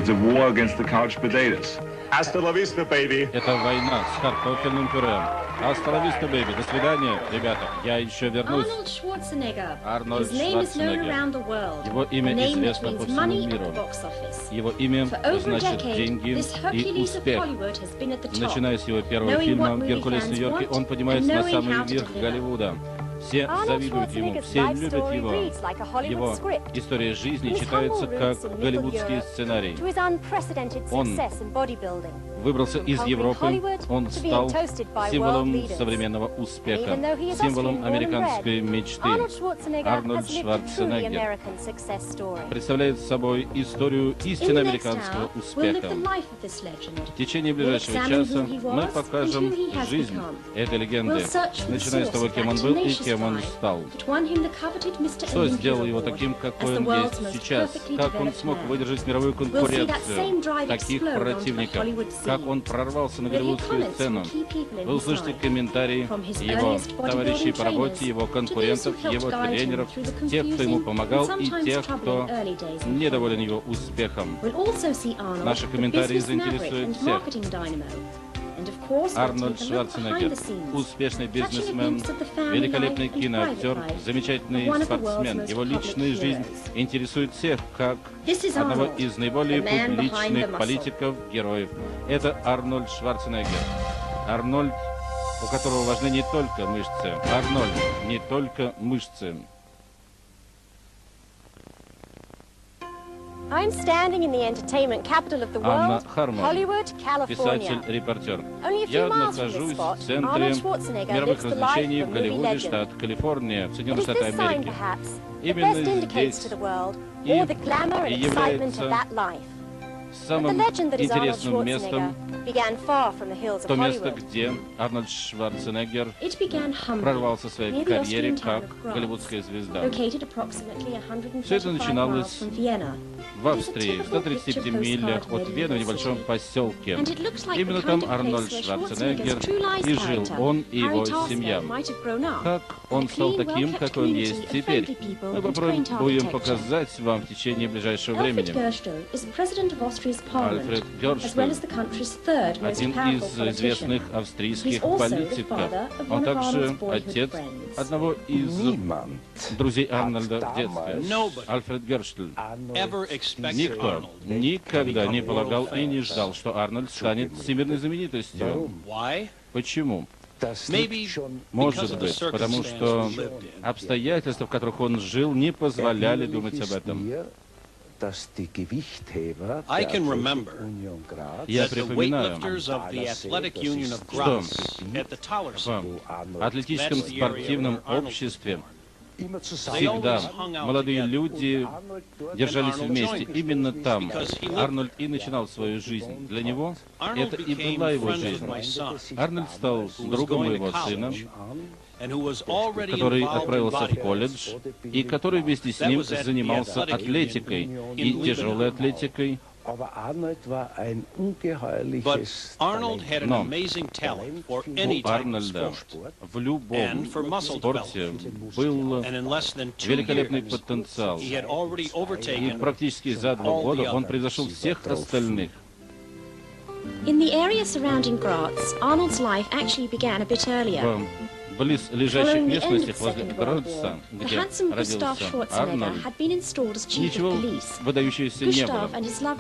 It's a war against the couch potatoes. Hasta la vista, baby. Это война с картофельным пюре. Hasta la vista, baby. До свидания, ребята. Я еще вернусь. Арнольд Шварценеггер. Его имя известно по всему миру. Его имя значит деньги и успех. Начиная с его первого фильма «Геркулес в Нью-Йорке», он поднимается на самый верх Голливуда. Все завидуют ему, все любят его. Его история жизни читается как голливудский сценарий. Он выбрался из Европы, он стал символом современного успеха, символом американской мечты. Арнольд Шварценеггер представляет собой историю истинно американского успеха. В течение ближайшего часа мы покажем жизнь этой легенды, начиная с того, кем он был и кем он стал. Что сделал его таким, какой он есть сейчас? Как он смог выдержать мировую конкуренцию таких противников? Как он прорвался на голливудскую сцену? Вы услышите комментарии его товарищей по работе, его конкурентов, его тренеров, тех, кто ему помогал, и тех, кто недоволен его успехом. Наши комментарии заинтересуют всех. Арнольд Шварценеггер, успешный бизнесмен, великолепный киноактер, замечательный спортсмен. Его личная жизнь интересует всех, как одного из наиболее публичных политиков-героев. Это Арнольд Шварценеггер. Арнольд, у которого важны не только мышцы. Арнольд, не только мышцы. Анна Хармон, писатель-репортер. Я нахожусь в центре мировых развлечений в Голливуде, штат Калифорния, в Соединенных Штатах Америки. Именно здесь и является самым интересным местом, то место, где Арнольд Шварценеггер прорвался в своей карьере как голливудская звезда. Все это начиналось в Австрии, в 135 милях от Вены, в небольшом поселке. Именно там Арнольд Шварценеггер и жил, он и его семья. Как он стал таким, какой он есть теперь? Мы попробуем показать вам в течение ближайшего времени. Альфред Герштель, один из известных австрийских политиков. Он также отец одного из друзей Арнольда в детстве. Альфред Герштель. Никто никогда не полагал и не ждал, что Арнольд станет всемирной знаменитостью. Почему? Может быть, потому что обстоятельства, в которых он жил, не позволяли думать об этом. Я припоминаю, что в атлетическом спортивном обществе всегда молодые люди держались вместе. Именно там Арнольд и начинал свою жизнь. Для него это и была его жизнь. Арнольд стал другом моего сына, который отправился в колледж, и который вместе с ним занимался атлетикой, и тяжелой атлетикой. Но у Арнольда в любом спорте был великолепный потенциал. И практически за 2 года он превзошел всех остальных. В близлежащих местностях возле Градца, где родился Арнольд, ничего выдающегося не было.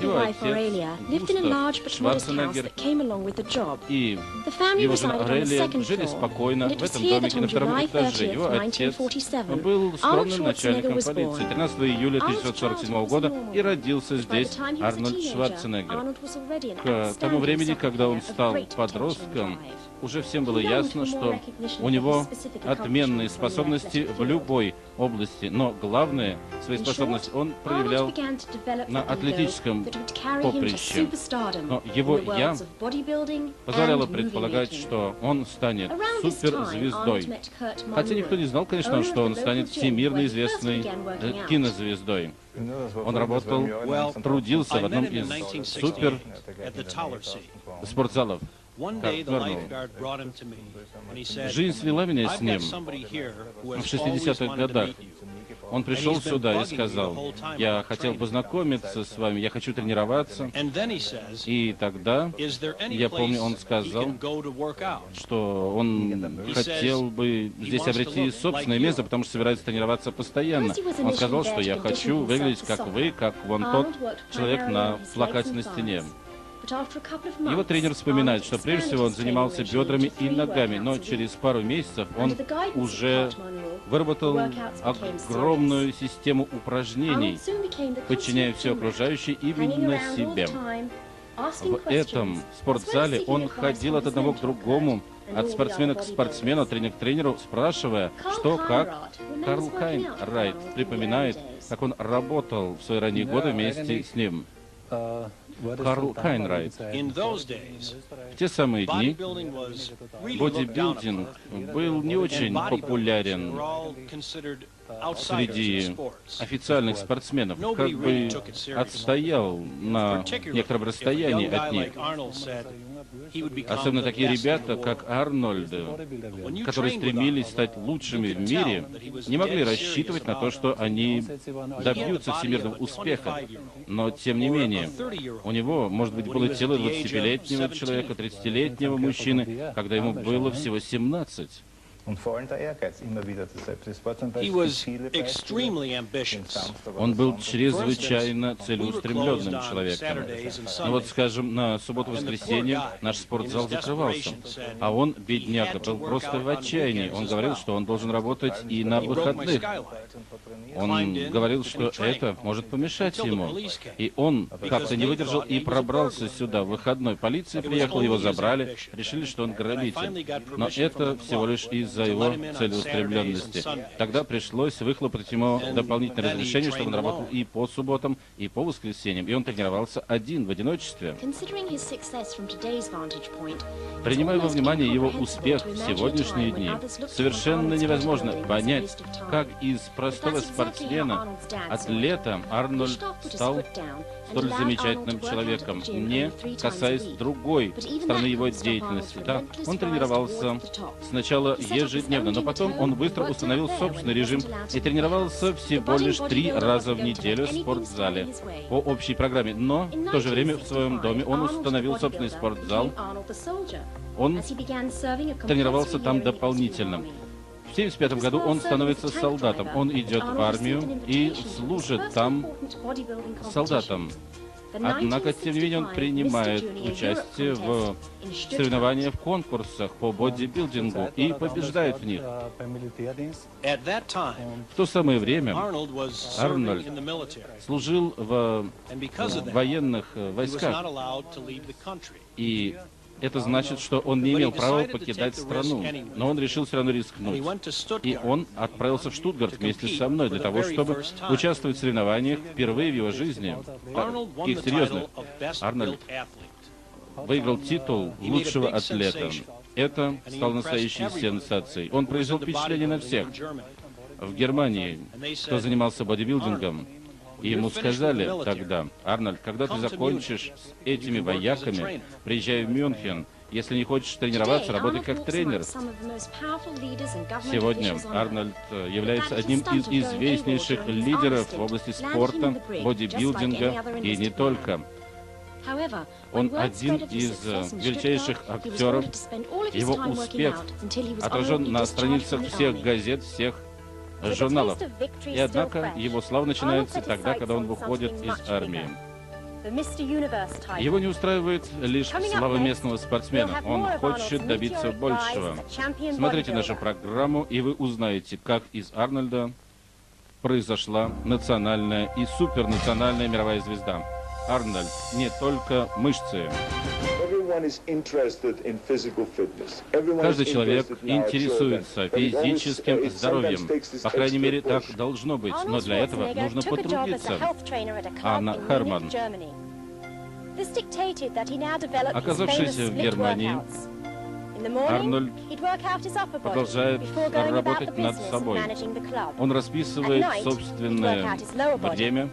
Его отец, Густав Шварценеггер, и его жена Аурелия жили спокойно в этом домике на 2-м этаже. Его отец был скромным начальником полиции. 13 июля 1947 года и родился здесь Арнольд Шварценеггер. К тому времени, когда он стал подростком, уже всем было ясно, что у него отменные способности в любой области, но главные свои способности он проявлял на атлетическом поприще. Но его «я» позволяло предполагать, что он станет суперзвездой. Хотя никто не знал, конечно, что он станет всемирно известной кинозвездой. Он работал, трудился в одном из супер спортзалов. Жизнь свела меня с ним в 60-х годах. Он пришел сюда и сказал: я хотел познакомиться с вами, я хочу тренироваться. И тогда, я помню, он сказал, что он хотел бы здесь обрести собственное место, потому что собирается тренироваться постоянно. Он сказал, что я хочу выглядеть как вы, как вон тот человек на плакате на стене. Его тренер вспоминает, что прежде всего он занимался бедрами и ногами, но через пару месяцев он уже выработал огромную систему упражнений, подчиняя все окружающее именно себе. В этом спортзале он ходил от одного к другому, от спортсмена к спортсмену, тренер к тренеру, спрашивая, что как. Карл Кайнрайт припоминает, как он работал в свои ранние годы вместе с ним. Карл Кайнрайт. В те самые дни бодибилдинг был не очень популярен среди официальных спортсменов, как бы отстоял на некотором расстоянии от них. Особенно такие ребята, как Арнольд, которые стремились стать лучшими в мире, не могли рассчитывать на то, что они добьются всемирного успеха. Но, тем не менее, у него, может быть, было тело 25-летнего человека, 30-летнего мужчины, когда ему было всего 17. Он был чрезвычайно целеустремленным человеком. Но вот, скажем, на субботу-воскресенье наш спортзал закрывался, а он, бедняга, был просто в отчаянии. Он говорил, что он должен работать и на выходных. Он говорил, что это может помешать ему. И он как-то не выдержал и пробрался сюда в выходной. Полиция приехала, его забрали, решили, что он грабитель. Но это всего лишь из-за его целеустремленности. Тогда пришлось выхлопотать ему дополнительное разрешение, чтобы он работал и по субботам, и по воскресеньям. И он тренировался один, в одиночестве. Принимая во внимание его успех в сегодняшние дни, совершенно невозможно понять, как из простого спортсмена, атлета, Арнольд стал столь замечательным человеком, не касаясь другой стороны его деятельности. Да, он тренировался сначала ежедневно, но потом он быстро установил собственный режим и тренировался всего лишь 3 раза в неделю в спортзале по общей программе. Но в то же время в своем доме он установил собственный спортзал. Он тренировался там дополнительно. В 1975 году он становится солдатом. Он идет в армию и служит там солдатом. Однако, тем не менее, он принимает участие в соревнованиях, в конкурсах по бодибилдингу и побеждает в них. В то самое время Арнольд служил в военных войсках, и это значит, что он не имел права покидать страну, но он решил все равно рискнуть. И он отправился в Штутгарт вместе со мной для того, чтобы участвовать в соревнованиях впервые в его жизни, таких серьезных. Арнольд выиграл титул лучшего атлета. Это стало настоящей сенсацией. Он произвел впечатление на всех. В Германии, кто занимался бодибилдингом, и ему сказали тогда: Арнольд, когда ты закончишь с этими вояками, приезжай в Мюнхен. Если не хочешь тренироваться, работай как тренер. Сегодня Арнольд является одним из известнейших лидеров в области спорта, бодибилдинга и не только. Он один из величайших актеров. Его успех отражен на страницах всех газет, всех журналов. И однако его слава начинается тогда, когда он выходит из армии. Его не устраивает лишь слава местного спортсмена. Он хочет добиться большего. Смотрите нашу программу, и вы узнаете, как из Арнольда произошла национальная и супернациональная мировая звезда. Арнольд не только мышцы. Каждый человек интересуется физическим здоровьем. По крайней мере, так должно быть. Но для этого нужно потрудиться. Анна Херман. Оказавшись в Германии, Арнольд продолжает работать над собой. Он расписывает собственное время,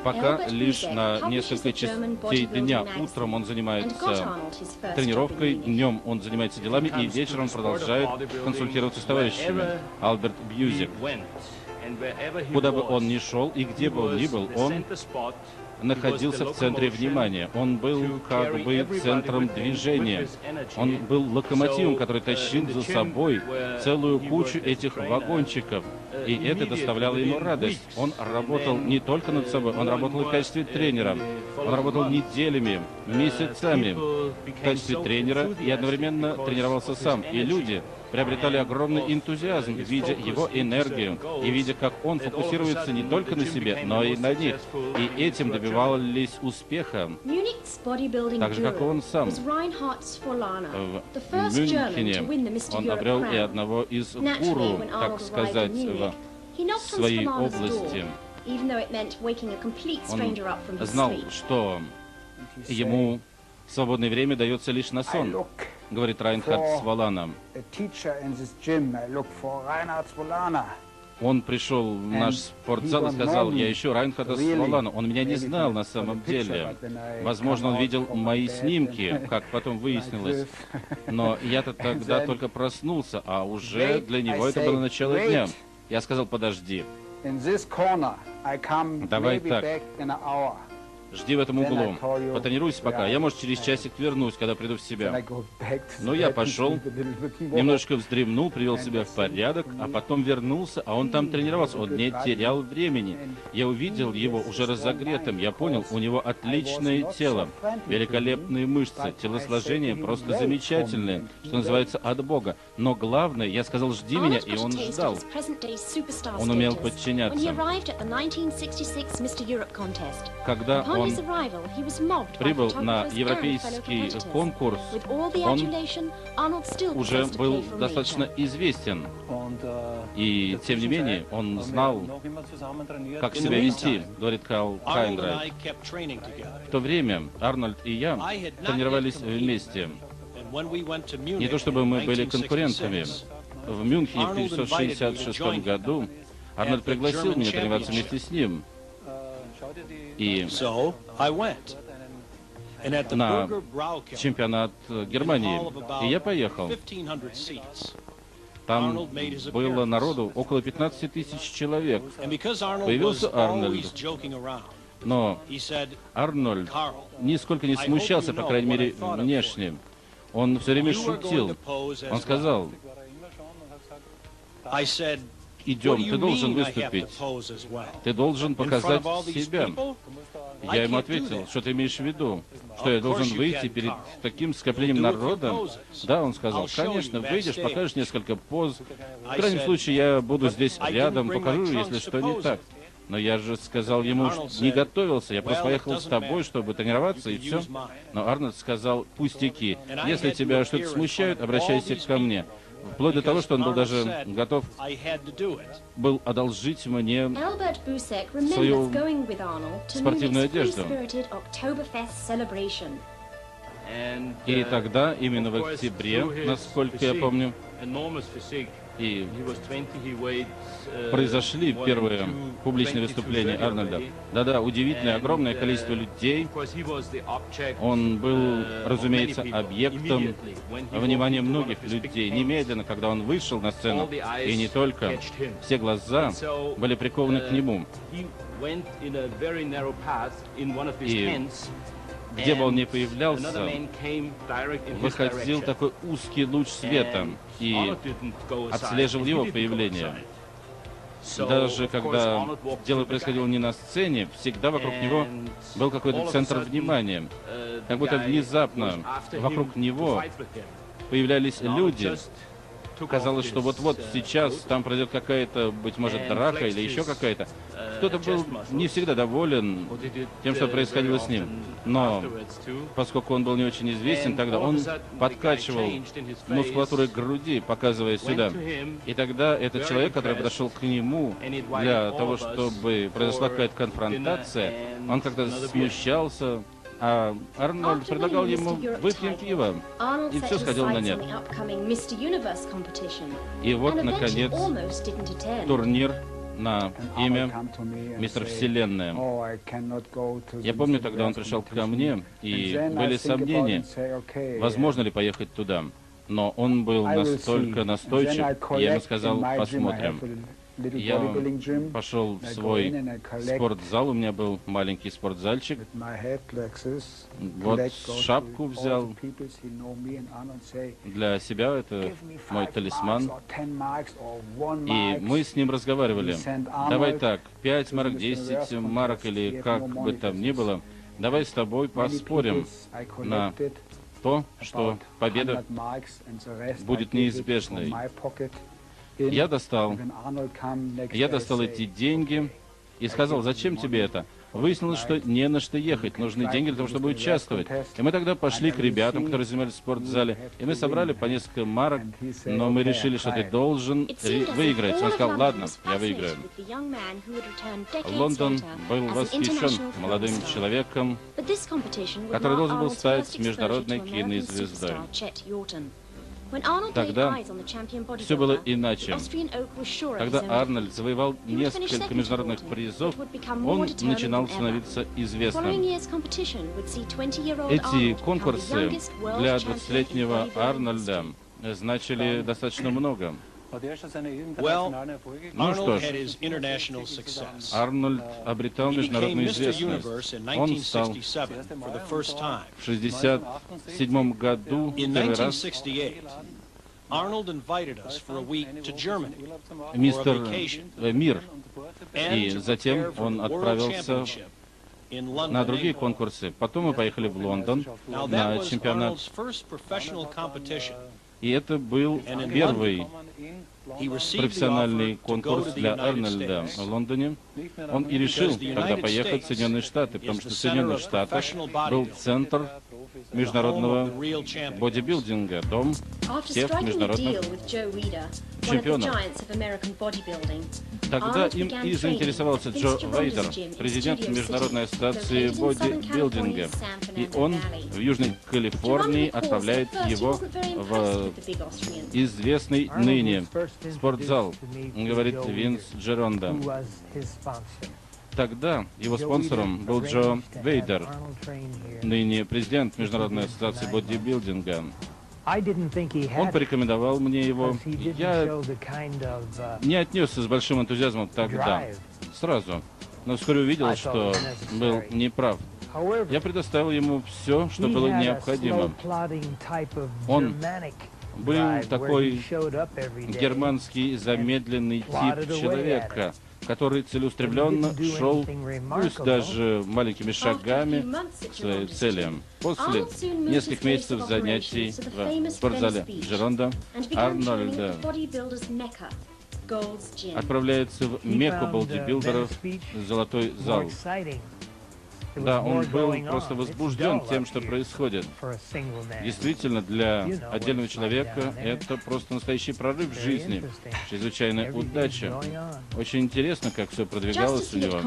пока лишь на несколько частей дня. Утром он занимается тренировкой, днем он занимается делами, и вечером он продолжает консультироваться с товарищами. Альберт Бьюзик. Куда бы он ни шел и где бы он ни был, он находился в центре внимания. Он был как бы центром движения. Он был локомотивом, который тащил за собой целую кучу этих вагончиков. И это доставляло ему радость. Он работал не только над собой, он работал и в качестве тренера. Он работал неделями, месяцами в качестве тренера и одновременно тренировался сам. И люди приобретали огромный энтузиазм, видя его энергию и видя, как он фокусируется не только на себе, но и на них. И этим добивались успеха, так же, как и он сам. В Мюнхене он обрел и одного из гуру, так сказать, в своей области. Он знал, что ему в свободное время дается лишь на сон, говорит Райнхард Сволана. Он пришел в наш спортзал и сказал: я ищу Райнхарда Сволана. Он меня не знал на самом деле. Возможно, он видел мои снимки, как потом выяснилось. Но я-то тогда только проснулся, а уже для него это было начало дня. Я сказал: подожди. Давай так. Жди в этом углу. Потренируйся пока. Я, может, через часик вернусь, когда приду в себя. Ну, я пошел, немножко вздремнул, привел себя в порядок, а потом вернулся, а он там тренировался. Он не терял времени. Я увидел его уже разогретым. Я понял, у него отличное тело, великолепные мышцы, телосложение просто замечательное, что называется, от Бога. Но главное, я сказал: жди меня, и он ждал. Он умел подчиняться. Когда он прибыл на европейский конкурс, он уже был достаточно известен. И, тем не менее, он знал, как себя вести, говорит Карл Хайнрайх. В то время Арнольд и я тренировались вместе. Не то чтобы мы были конкурентами. В Мюнхене в 1966 году Арнольд пригласил меня тренироваться вместе с ним. И на чемпионат Германии. И я поехал. Там было народу около 15 тысяч человек. Появился Арнольд. Но Арнольд нисколько не смущался, по крайней мере, внешне. Он все время шутил. Он сказал: идем, ты должен выступить. Ты должен показать себя. Я ему ответил: что ты имеешь в виду? Что я должен выйти перед таким скоплением народа? Да, он сказал: конечно, выйдешь, покажешь несколько поз. В крайнем случае, я буду здесь рядом, покажу, если что не так. Но я же сказал ему, что не готовился, я просто поехал с тобой, чтобы тренироваться, и все. Но Арнольд сказал: пустяки. Если тебя что-то смущает, обращайся ко мне. Вплоть до того, что он был даже готов был одолжить мне свою спортивную одежду. И тогда, именно в октябре, насколько я помню, и произошли первые публичные выступления Арнольда. Да-да, удивительное, огромное количество людей. Он был, разумеется, объектом внимания многих людей. Немедленно, когда он вышел на сцену, и не только, все глаза были прикованы к нему. И где бы он ни появлялся, выходил такой узкий луч света и отслеживал его появление. Даже когда дело происходило не на сцене, всегда вокруг него был какой-то центр внимания. Как будто внезапно вокруг него появлялись люди. Казалось, что вот-вот сейчас там пройдет какая-то, быть может, драка или еще какая-то. Кто-то был не всегда доволен тем, что происходило с ним. Но поскольку он был не очень известен, тогда он подкачивал мускулатурой груди, показывая сюда. И тогда этот человек, который подошел к нему для того, чтобы произошла какая-то конфронтация, он как-то смущался. А Арнольд предлагал ему выпьем пиво, и все сходило на нет. И вот, наконец, турнир на имя Мистер Вселенная. Я помню, тогда он пришел ко мне, и были сомнения, возможно ли поехать туда. Но он был настолько настойчив, я ему сказал: посмотрим. Я пошел в свой спортзал, у меня был маленький спортзальчик. Вот шапку взял для себя, это мой талисман. И мы с ним разговаривали. Давай так, 5 марок, 10 марок или как бы там ни было, давай с тобой поспорим на то, что победа будет неизбежной. Я достал эти деньги и сказал, зачем тебе это? Выяснилось, что не на что ехать, нужны деньги для того, чтобы участвовать. И мы тогда пошли к ребятам, которые занимались в спортзале, и мы собрали по несколько марок, но мы решили, что ты должен выиграть. Он сказал, ладно, я выиграю. Лондон был восхищен молодым человеком, который должен был стать международной кинозвездой. Тогда все было иначе. Когда Арнольд завоевал несколько международных призов, он начинал становиться известным. Эти конкурсы для 20-летнего Арнольда значили достаточно много. Ну что ж, Арнольд обретал международную известность. Он стал в 1967 году первый раз мистер Мир. И затем он отправился на другие конкурсы. Потом мы поехали в Лондон на чемпионат. И это был первый профессиональный конкурс для Арнольда в Лондоне. Он и решил тогда поехать в Соединенные Штаты, потому что в Соединенных Штатах был центр международного бодибилдинга, дом всех международных чемпионов. Тогда им и заинтересовался Джо Вейдер, президент Международной ассоциации бодибилдинга. И он в Южной Калифорнии отправляет его в известный ныне спортзал, говорит Винс Джеронда. Тогда его спонсором был Джо Вейдер, ныне президент Международной ассоциации бодибилдинга. Он порекомендовал мне его. Я не отнесся с большим энтузиазмом тогда, сразу, но вскоре увидел, что был неправ. Я предоставил ему все, что было необходимо. Он был такой германский замедленный тип человека, который целеустремленно шел, пусть даже маленькими шагами, к своей цели. После нескольких месяцев занятий в спортзале Джеронда Арнольд отправляется в Мекку бодибилдеров, золотой зал. Да, он был просто возбужден тем, что происходит. Действительно, для отдельного человека это просто настоящий прорыв в жизни, чрезвычайная удача. Очень интересно, как все продвигалось у него.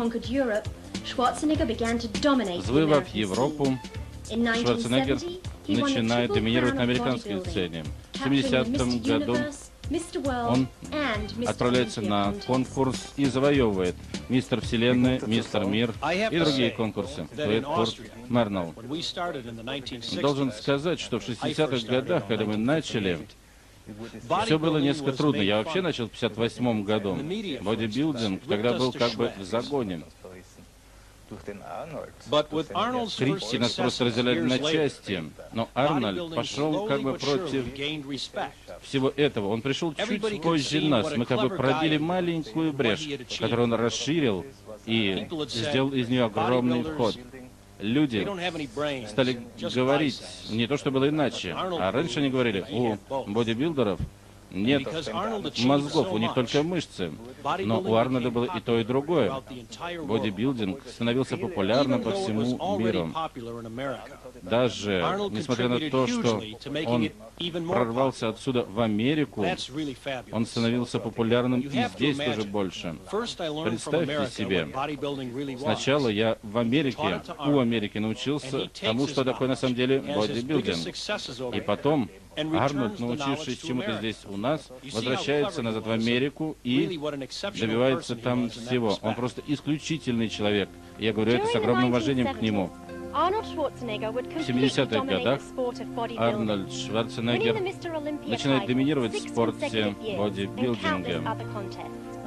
Завоевав Европу, Шварценеггер начинает доминировать на американской сцене. В 70-м году он отправляется на конкурс и завоевывает «Мистер Вселенная», «Мистер Мир» и другие конкурсы. Курт Мернелл. Должен сказать, что в 60-х годах, когда мы начали, все было несколько трудно. Я вообще начал в 58-м году. Бодибилдинг тогда был как бы в загоне. Критики нас просто разделяли на части, но Арнольд пошел как бы против всего этого. Он пришел чуть позже нас. Мы как бы пробили маленькую брешь, которую он расширил и сделал из нее огромный вход. Люди стали говорить не то, что было иначе, а раньше они говорили, у бодибилдеров нет мозгов, у них только мышцы. Но у Арнольда было и то, и другое. Бодибилдинг становился популярным по всему миру. Даже несмотря на то, что он прорвался отсюда в Америку, он становился популярным и здесь тоже больше. Представьте себе, сначала я в Америке, у Америки научился тому, что такое на самом деле бодибилдинг. И потом Арнольд, научившись чему-то здесь у нас, возвращается назад в Америку и добивается там всего. Он просто исключительный человек. Я говорю это с огромным уважением к нему. В 70-х годах Арнольд Шварценеггер начинает доминировать в спорте бодибилдинга.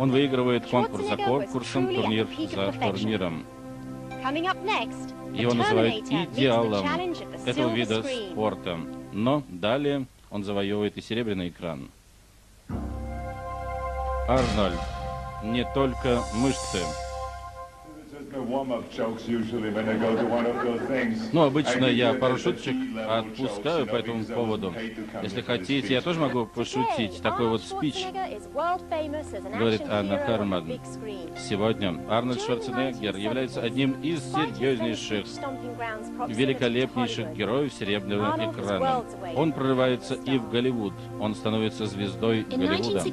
Он выигрывает конкурс за конкурсом, турнир за турниром. Его называют идеалом этого вида спорта. Но далее он завоевывает и серебряный экран. Арнольд. Не только мышцы. Ну, обычно я пару шуточек отпускаю по этому поводу. Если хотите, я тоже могу пошутить. Такой вот спич, говорит Анна Харман. Сегодня Арнольд Шварценеггер является одним из серьезнейших, великолепнейших героев серебряного экрана. Он прорывается и в Голливуд. Он становится звездой Голливуда. В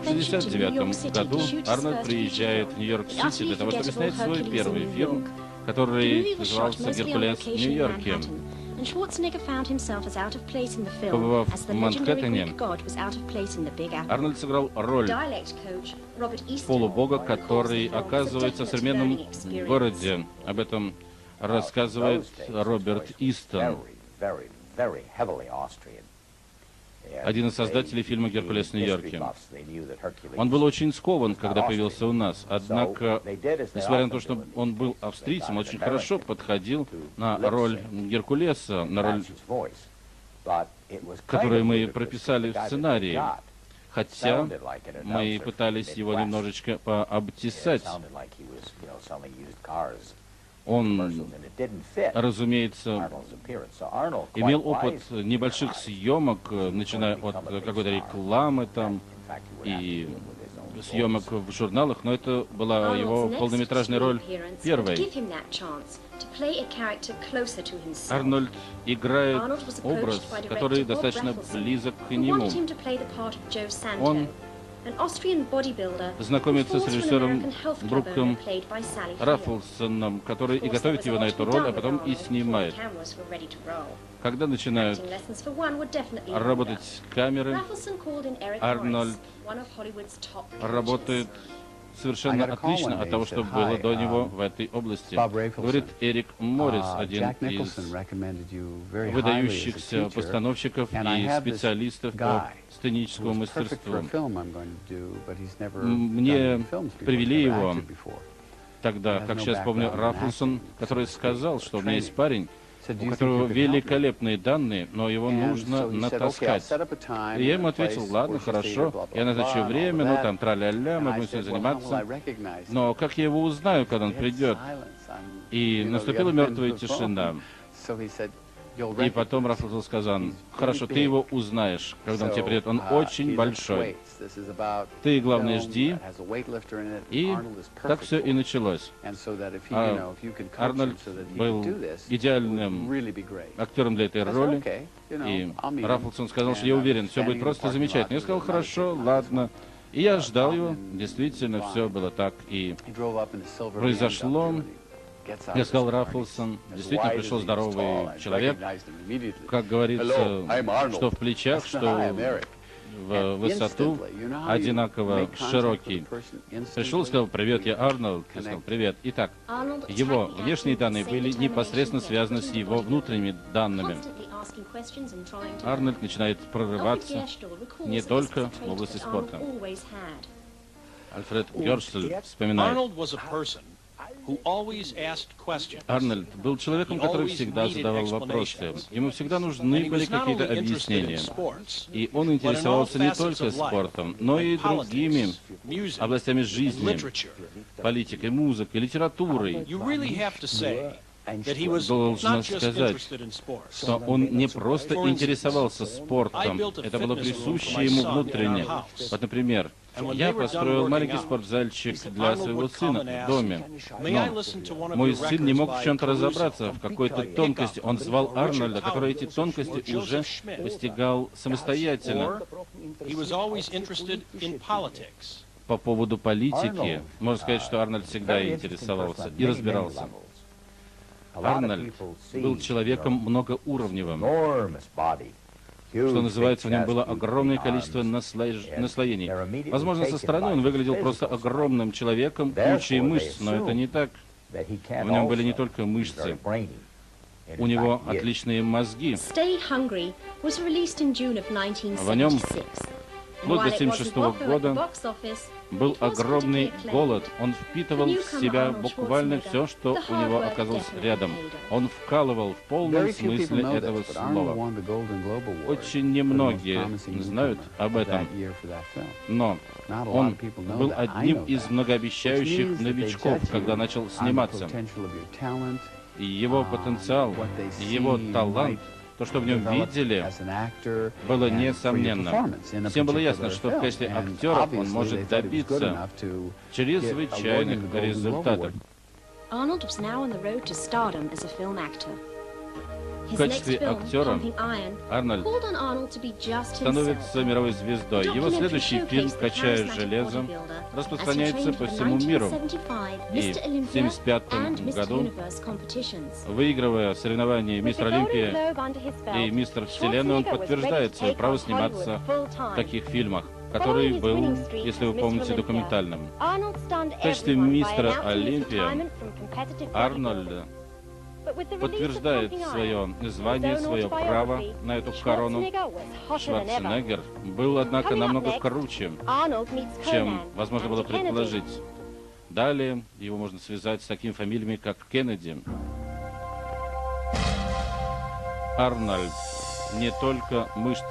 1969 году Арнольд приезжает в Нью-Йорк-Сити для того, чтобы снять свой первый фильм, который назывался «Геркулес в Нью-Йорке». Побывав в Манхэттене, Арнольд сыграл роль полубога, который оказывается в современном городе. Об этом рассказывает Роберт Истон, один из создателей фильма «Геркулес в Нью-Йорке». Он был очень скован, когда появился у нас. Однако, несмотря на то, что он был австрийцем, очень хорошо подходил на роль Геркулеса, на роль, которую мы прописали в сценарии. Хотя мы пытались его немножечко пообтесать. Он, разумеется, имел опыт небольших съемок, начиная от какой-то рекламы там и съемок в журналах, но это была его полнометражная роль первой. Арнольд играет образ, который достаточно близок к нему. Он знакомится с режиссером Бруком Раффлсоном, который и готовит его на эту роль, а потом и снимает. Когда начинают работать камеры, Арнольд работает совершенно отлично от того, что было до него в этой области. Говорит Эрик Моррис, один из выдающихся постановщиков и специалистов по сценическому мастерству. Мне привели его тогда, как сейчас помню, Раффлсон, который сказал, что у меня есть парень, у которого великолепные данные, но его нужно натаскать. И я ему ответил: ладно, хорошо, я назначу время, ну там тра-ля-ля, мы будем всем заниматься. Но как я его узнаю, когда он придет? И наступила мертвая тишина. И потом Раффлсон сказал: хорошо, ты его узнаешь, когда он тебе придет. Он очень большой. Ты, главное, жди. И так все и началось. Арнольд был идеальным актером для этой роли. И Раффлсон сказал, что я уверен, все будет просто замечательно. Я сказал: хорошо, ладно. И я ждал его. Действительно, все было так и произошло. Я сказал: Раффлсон, действительно пришел здоровый человек, как говорится, что в плечах, что в высоту, одинаково широкий. Пришел и сказал: привет, я Арнольд. Я сказал: привет. Итак, его внешние данные были непосредственно связаны с его внутренними данными. Арнольд начинает прорываться не только в области спорта. Альфред Гершель вспоминает: Арнольд был человеком, который всегда задавал вопросы. Ему всегда нужны были какие-то объяснения. И он интересовался не только спортом, но и другими областями жизни, политикой, музыкой, литературой. Должен сказать, что он не просто интересовался спортом, это было присуще ему внутренне. Вот, например, я построил маленький спортзальчик для своего сына в доме. Но мой сын не мог в чем-то разобраться, в какой-то тонкости. Он звал Арнольда, который эти тонкости уже постигал самостоятельно. По поводу политики, можно сказать, что Арнольд всегда интересовался и разбирался. Арнольд был человеком многоуровневым. Что называется, в нем было огромное количество наслоений. Возможно, со стороны он выглядел просто огромным человеком, кучей мышц, но это не так. В нем были не только мышцы. У него отличные мозги. В нем вплоть до 1976 года был огромный голод. Он впитывал в себя буквально все, что у него оказалось рядом. Он вкалывал в полном смысле этого слова. Очень немногие знают об этом, но он был одним из многообещающих новичков, когда начал сниматься. И его потенциал, его талант, то, что в нем видели, было несомненно. Всем было ясно, что в качестве актера он может добиться чрезвычайных результатов. В качестве актера Арнольд становится мировой звездой. Его следующий фильм «Качая железо» распространяется по всему миру. И в 1975 году, выигрывая соревнования «Мистер Олимпия» и «Мистер Вселенная», он подтверждает свое право сниматься в таких фильмах, который был, если вы помните, документальным. В качестве «Мистера Олимпия» Арнольд подтверждает свое звание, свое право на эту корону. Шварценеггер был, однако, намного круче, чем возможно было предположить. Далее его можно связать с такими фамилиями, как Кеннеди. Арнольд не только мышцы.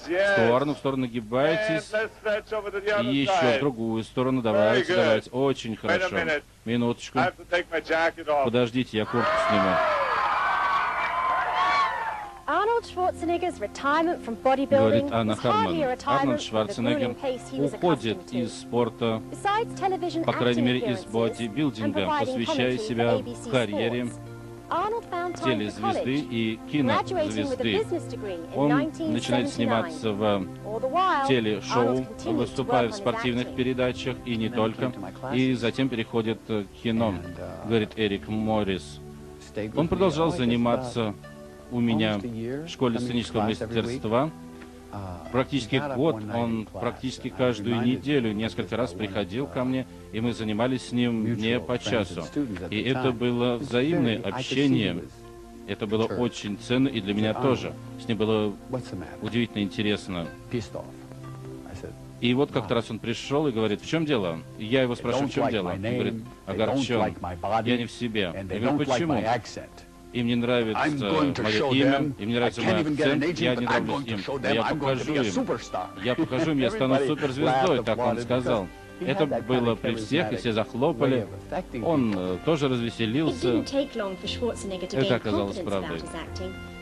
В сторону нагибайтесь. И еще в другую сторону. Давайте, давайте. Очень хорошо. Минуточку. Подождите, я куртку сниму. Говорит Анна Харман. Арнольд Шварценеггер уходит из спорта, по крайней мере из бодибилдинга, посвящая себя в карьере телезвезды и кинозвезды. Он начинает сниматься в телешоу, выступая в спортивных передачах и не только, и затем переходит к кино, говорит Эрик Моррис. Он продолжал заниматься у меня в школе сценического мастерства. Практически год, он практически каждую неделю несколько раз приходил ко мне, и мы занимались с ним не по часу. И это было взаимное общение. Это было очень ценно и для меня тоже. С ним было удивительно интересно. И вот как-то раз он пришел и говорит: в чем дело? И я его спрашиваю: в чем дело? Он говорит: огорчен, я не в себе. Я говорю: почему? Им не нравится мое имя, им не нравится мой акцент, я не нравлюсь им. Я покажу им, я стану суперзвездой, так он сказал. Это было при всех, и все захлопали. Он тоже развеселился. Это оказалось правдой.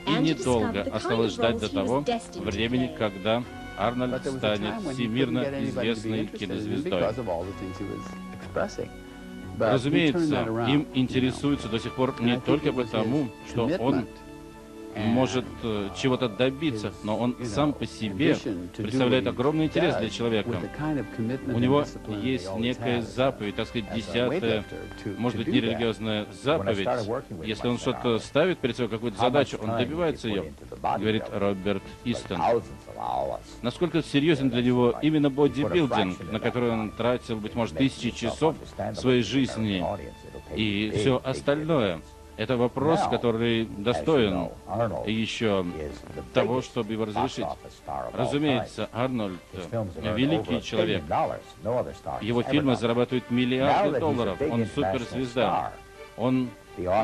И недолго осталось ждать до того времени, когда Арнольд станет всемирно известной кинозвездой. Разумеется, им интересуются до сих пор не только потому, что он может чего-то добиться, но он сам по себе представляет огромный интерес для человека. У него есть некая заповедь, так сказать, 10-я, может быть, нерелигиозная заповедь. Если он что-то ставит перед собой, какую-то задачу, он добивается ее, говорит Роберт Истон. Насколько серьезен для него именно бодибилдинг, на который он тратил, быть может, тысячи часов своей жизни, и все остальное. Это вопрос, который достоин еще того, чтобы его разрешить. Разумеется, Арнольд — великий человек. Его фильмы зарабатывают миллиарды долларов. Он суперзвезда. Он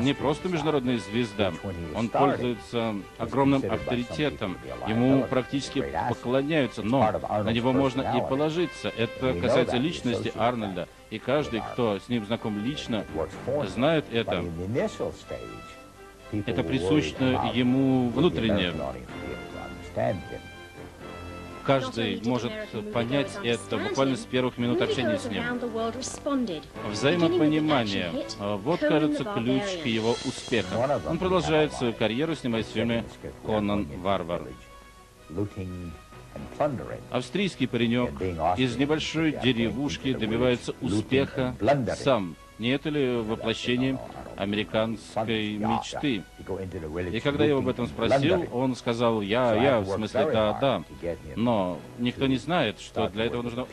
не просто международная звезда, он пользуется огромным авторитетом, ему практически поклоняются, но на него можно и положиться. Это касается личности Арнольда, и каждый, кто с ним знаком лично, знает это. Это присуще ему внутренне. Каждый может понять это буквально с первых минут общения с ним. Взаимопонимание. Вот, кажется, ключ к его успеху. Он продолжает свою карьеру, снимая фильмы «Конан Варвар». Австрийский паренек из небольшой деревушки добивается успеха сам. Не это ли воплощение американской мечты? И когда я его об этом спросил, он сказал: я, в смысле, да. Но никто не знает, что для этого нужно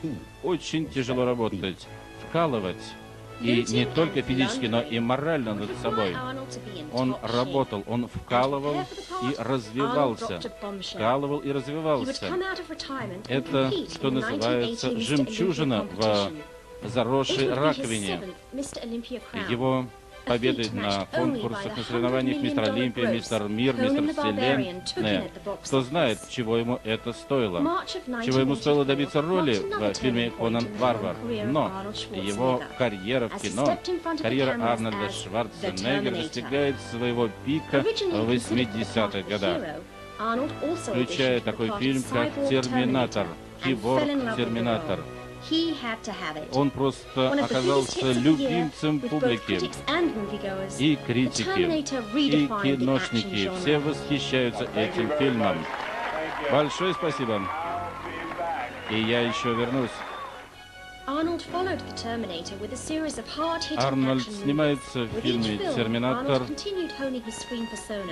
очень тяжело работать, вкалывать. И не только физически, но и морально над собой. Он работал, он вкалывал и развивался. Вкалывал и развивался. Это, что называется, жемчужина в заросшей раковине. Его победы на конкурсах, на соревнованиях «Мистер Олимпия», «Мистер Мир», «Мистер Вселенная». Кто знает, чего ему это стоило. Чего ему стоило добиться роли в фильме «Конан Варвар». Но его карьера в кино, карьера Арнольда Шварценеггера достигает своего пика в 80-х годах, включая такой фильм, как «Терминатор», «Киборг Терминатор». Он просто оказался любимцем публики. И критики, и киношники, все восхищаются этим фильмом. Большое спасибо. И я еще вернусь. Арнольд снимается в фильме «Терминатор»,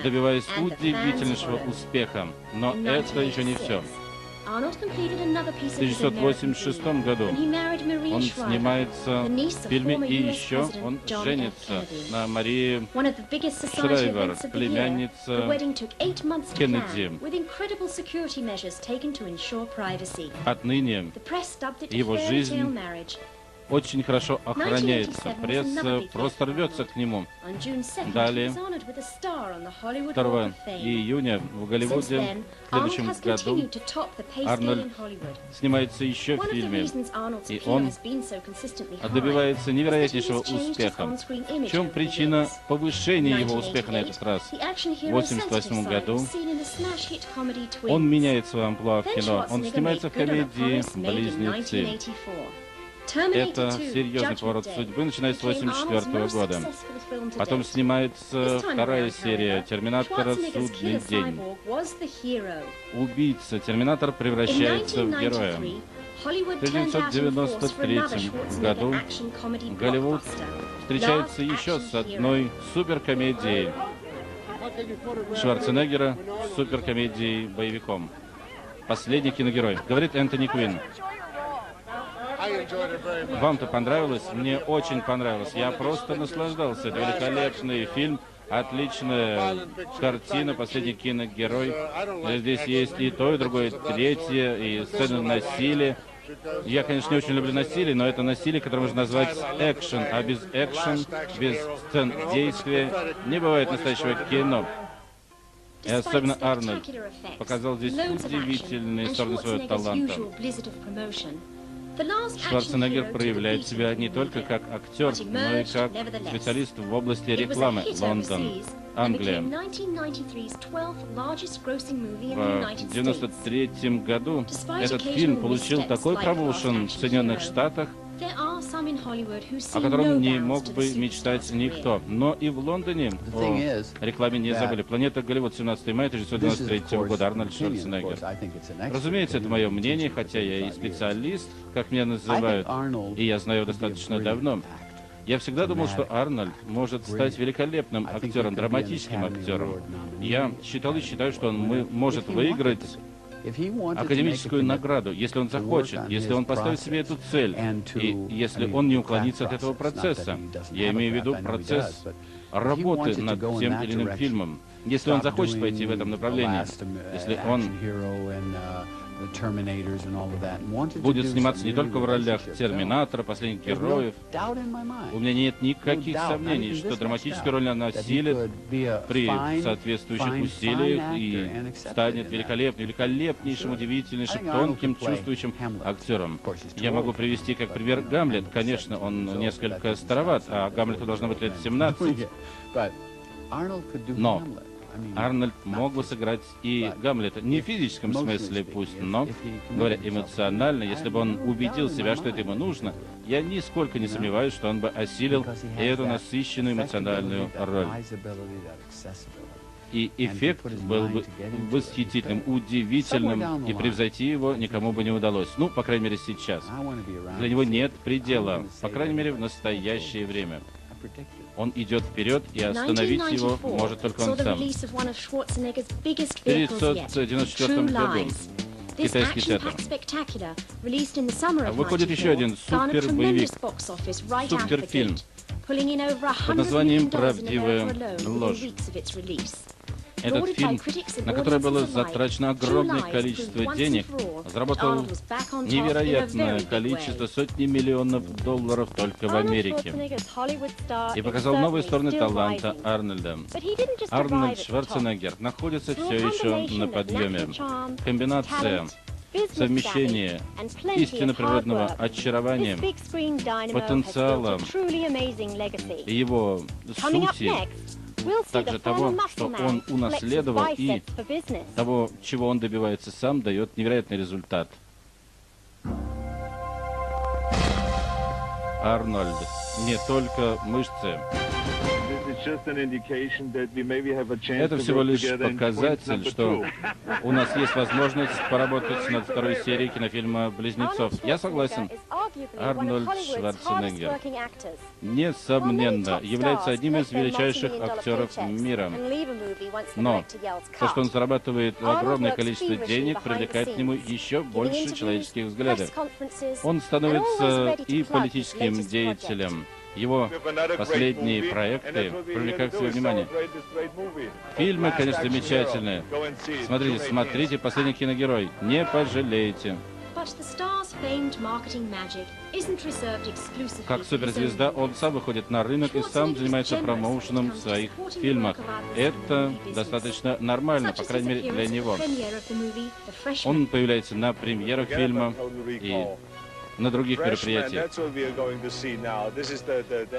добиваясь удивительнейшего успеха. Но это еще не все. В 1986 году он снимается в фильме, и еще он женится на Марии Шрайвер, племяннице Кеннеди. Отныне его жизнь очень хорошо охраняется. Пресса просто рвется к нему. Далее, 2 июня в Голливуде в следующем году Арнольд снимается еще в фильме, и он добивается невероятнейшего успеха. В чем причина повышения его успеха на этот раз? В 1988 году он меняет свое амплуа в кино. Он снимается в комедии «Близнецы». Это серьезный поворот судьбы, начиная с 1984 года. Потом снимается вторая серия «Терминатора. Судный день». Убийца Терминатор превращается в героя. В 1993 году Голливуд встречается еще с одной суперкомедией Шварценеггера, суперкомедией-боевиком. «Последний киногерой», говорит Энтони Куин. Вам-то понравилось? Мне очень понравилось. Я просто наслаждался. Это великолепный фильм, отличная картина, «Последний киногерой». Здесь есть и то, и другое, и третье, и сцены насилия. Я, конечно, не очень люблю насилие, но это насилие, которое можно назвать экшен. А без экшен, без сцен действия не бывает настоящего кино. И особенно Арнольд показал здесь удивительные стороны своего таланта. Шварценеггер проявляет себя не только как актер, но и как специалист в области рекламы. Лондон, Англия. В 1993 году этот фильм получил такой промоушен в Соединенных Штатах, о котором не мог бы мечтать никто. Но и в Лондоне о рекламе не забыли. «Планета Голливуд», 17 мая 1993 года, Арнольд Шварценеггер. Разумеется, это мое мнение, хотя я и специалист, как меня называют, и я знаю его достаточно давно. Я всегда думал, что Арнольд может стать великолепным актером, драматическим актером. Я считал и считаю, что он может выиграть академическую награду, если он захочет, если он поставит себе эту цель, и если он не уклонится от этого процесса. Я имею в виду процесс работы над тем или иным фильмом. Если он захочет пойти в этом направлении, если он будет сниматься не только в ролях Терминатора, последних героев. У меня нет никаких сомнений, что драматическую роль она осилит при соответствующих усилиях и станет великолепнейшим, удивительнейшим, тонким, чувствующим актером. Я могу привести как пример Гамлет. Конечно, он несколько староват, а Гамлету должно быть лет 17. Но Арнольд мог бы сыграть и Гамлета. Не в физическом смысле пусть, но, говоря эмоционально, если бы он убедил себя, что это ему нужно, я нисколько не сомневаюсь, что он бы осилил эту насыщенную эмоциональную роль. И эффект был бы восхитительным, удивительным, и превзойти его никому бы не удалось. Ну, по крайней мере, сейчас. Для него нет предела, по крайней мере, в настоящее время. Он идет вперед, и остановить его может только он сам. В 1994 году китайский театр. Выходит еще один супер-боевик, суперфильм под названием «Правдивая ложь». Этот фильм, на который было затрачено огромное количество денег, заработал невероятное количество, сотни миллионов долларов только в Америке. И показал новые стороны таланта Арнольда. Арнольд Шварценеггер находится все еще на подъеме. Комбинация, совмещение истинно природного очарования, потенциала и его сути, также того, что он унаследовал, и того, чего он добивается сам, дает невероятный результат. Арнольд. Не только мышцы. Это всего лишь показатель, что у нас есть возможность поработать над второй серией кинофильма «Близнецов». Я согласен. Арнольд Шварценеггер, несомненно, является одним из величайших актеров мира. Но то, что он зарабатывает огромное количество денег, привлекает к нему еще больше человеческих взглядов. Он становится и политическим деятелем. Его последние проекты привлекают свое внимание. Фильмы, конечно, замечательные. Смотрите, «Последний киногерой». Не пожалеете. Как суперзвезда, он сам выходит на рынок и сам занимается промоушеном в своих фильмах. Это достаточно нормально, по крайней мере, для него. Он появляется на премьерах фильма и на других мероприятиях.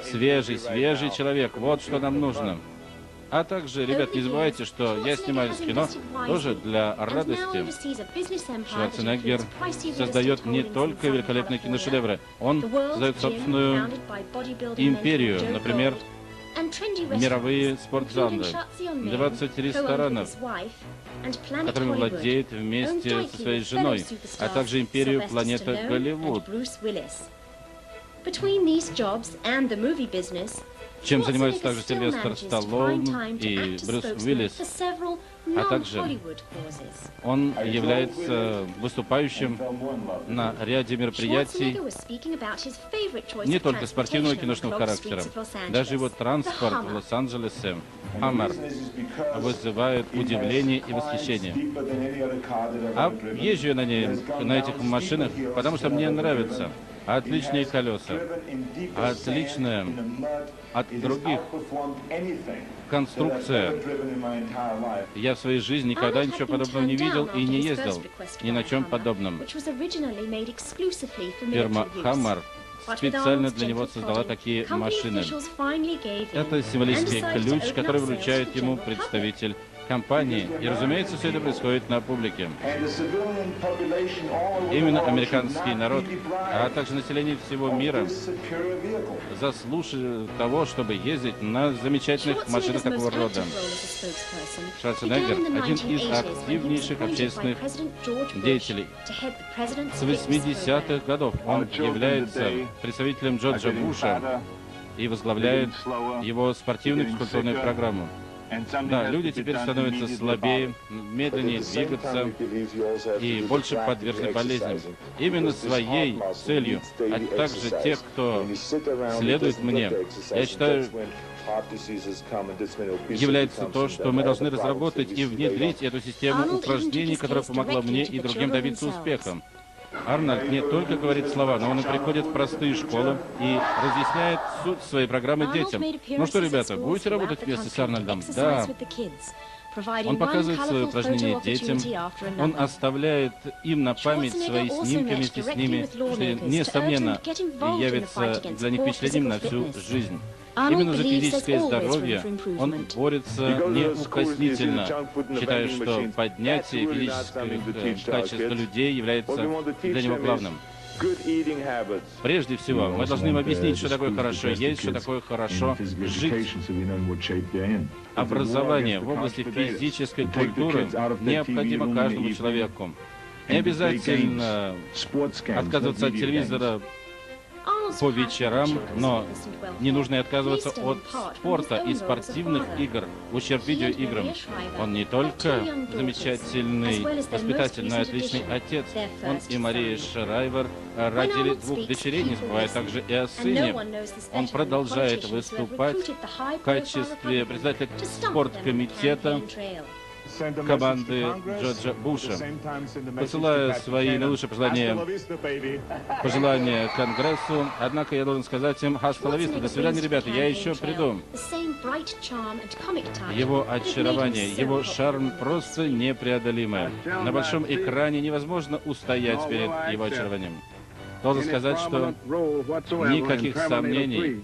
Свежий человек, вот что нам нужно. А также, ребят, не забывайте, что я снимаюсь в кино тоже для радости. Шварценеггер создает не только великолепные киношедевры, он создает собственную империю, например, мировые спортзалы, 20 ресторанов, которым владеет вместе со своей женой, а также империю «Планета Голливуд». Чем занимаются также Сильвестр Сталлоне и Брюс Уиллис, а также он является выступающим на ряде мероприятий не только спортивного и киношного характера. Даже его транспорт в Лос-Анджелесе, Хаммер, вызывает удивление и восхищение. А езжу я на этих машинах, потому что мне нравится. Отличные колеса, отличная от других конструкция. Я в своей жизни никогда ничего подобного не видел и не ездил ни на чем подобном. Фирма Хаммер специально для него создала такие машины. Это символический ключ, который вручает ему представитель компании. И, разумеется, все это происходит на публике. Именно американский народ, а также население всего мира заслуживает того, чтобы ездить на замечательных машинах такого рода. Шварценеггер – один из активнейших общественных деятелей. С 80-х годов он является представителем Джорджа Буша и возглавляет его спортивную физкультурную программу. Да, люди теперь становятся слабее, медленнее двигаться и больше подвержены болезням. Именно своей целью, а также тех, кто следует мне, я считаю, является то, что мы должны разработать и внедрить эту систему упражнений, которая помогла мне и другим добиться успеха. Арнольд не только говорит слова, но он и приходит в простые школы и разъясняет суть своей программы детям. Ну что, ребята, будете работать вместе с Арнольдом? Да. Он показывает свои упражнения детям, он оставляет им на память свои снимки вместе с ними, что, несомненно, явится для них впечатлением на всю жизнь. Именно за физическое здоровье он борется неукоснительно, считая, что поднятие физических качеств людей является для него главным. Прежде всего, мы должны им объяснить, что такое хорошо есть, что такое хорошо жить. Образование в области физической культуры необходимо каждому человеку. Не обязательно отказываться от телевизора по вечерам, но не нужно и отказываться от спорта и спортивных игр в ущерб видеоиграм. Он не только замечательный воспитатель, но и отличный отец. Он и Мария Шрайвер родили 2 дочерей, не забывая также и о сыне. Он продолжает выступать в качестве председателя спорткомитета команды Джорджа Буша. Посылаю свои наилучшие пожелания Конгрессу, однако я должен сказать им «Hasta la vista», до свидания, ребята, я еще приду. Его очарование, его шарм просто непреодолимое. На большом экране невозможно устоять перед его очарованием. Должен сказать, что никаких сомнений,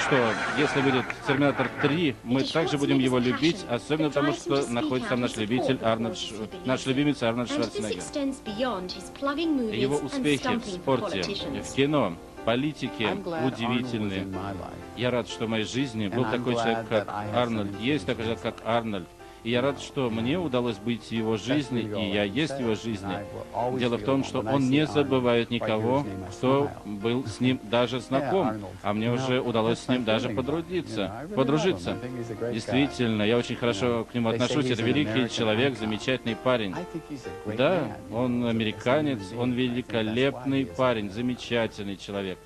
что если выйдет «Терминатор 3», мы также будем его любить, особенно потому, что находится там наш любимец Арнольд Шварценеггер. Его успехи в спорте, в кино, политике удивительны. Я рад, что в моей жизни был такой человек, как Арнольд, есть такой человек, как Арнольд. И я рад, что мне удалось быть в его жизни, и я есть в его жизни. Дело в том, что он не забывает никого, кто был с ним даже знаком, а мне уже удалось с ним даже подружиться. Действительно, я очень хорошо к нему отношусь. Это великий человек, замечательный парень. Да, он американец, он великолепный парень, замечательный человек.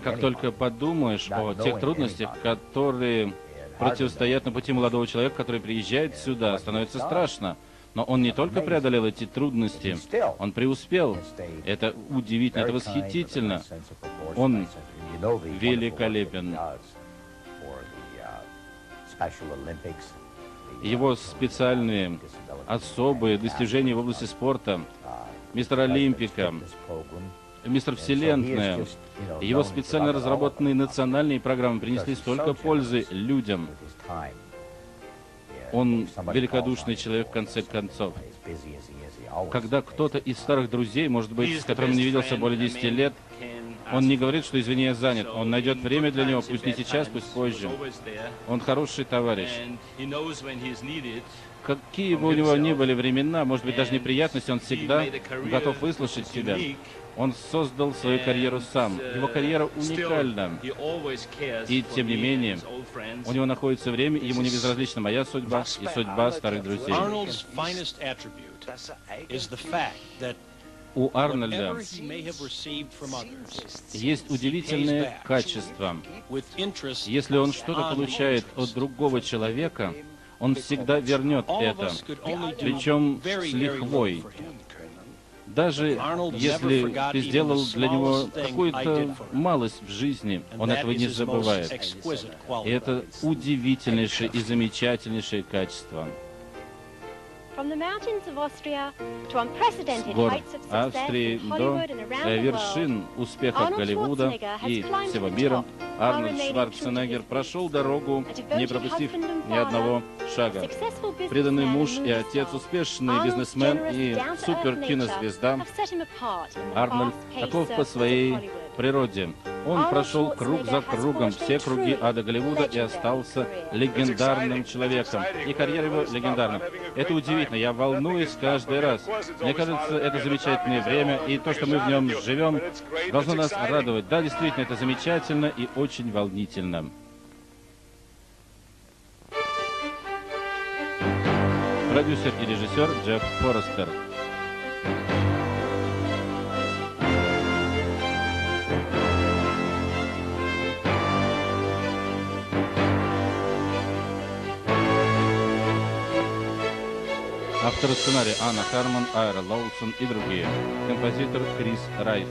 Как только подумаешь о тех трудностях, которые противостоят на пути молодого человека, который приезжает сюда, становится страшно. Но он не только преодолел эти трудности, он преуспел. Это удивительно, это восхитительно. Он великолепен. Его специальные, особые достижения в области спорта, мистер Олимпика, мистер Вселенная, его специально разработанные национальные программы принесли столько пользы людям. Он великодушный человек в конце концов. Когда кто-то из старых друзей, может быть, с которым не виделся более 10 лет, он не говорит, что «извини, я занят». Он найдет время для него, пусть не сейчас, пусть позже. Он хороший товарищ. Какие бы у него ни были времена, может быть, даже неприятности, он всегда готов выслушать тебя. Он создал свою карьеру сам. Его карьера уникальна. И, тем не менее, у него находится время, и ему не безразлична моя судьба и судьба старых друзей. У Арнольда есть удивительное качество. Если он что-то получает от другого человека, он всегда вернет это, причем с лихвой. Даже если ты сделал для него какую-то малость в жизни, он этого не забывает. И это удивительнейшее и замечательнейшее качество. С гор Австрии до вершин успеха Голливуда и всего мира Арнольд Шварценеггер прошел дорогу, не пропустив ни одного шага. Преданный муж и отец, успешный бизнесмен и суперкинозвезда, Арнольд таков по своей природе. Он прошел круг за кругом, все круги ада Голливуда и остался легендарным человеком. И карьера его легендарна. Это удивительно, я волнуюсь каждый раз. Мне кажется, это замечательное время, и то, что мы в нем живем, должно нас радовать. Да, действительно, это замечательно и очень волнительно. Продюсер и режиссер Джефф Форестер. Авторы сценария Анна Хармон, Айра Лоусон и другие. Композитор Крис Райф.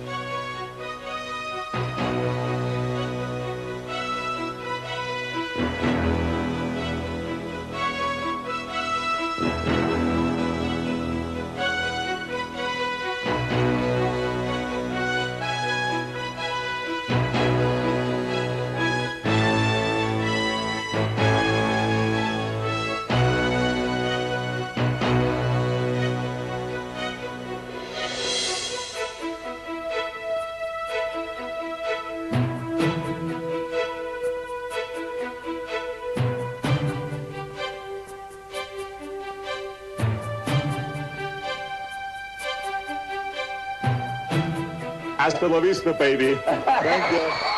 Hasta la vista, baby. Thank you.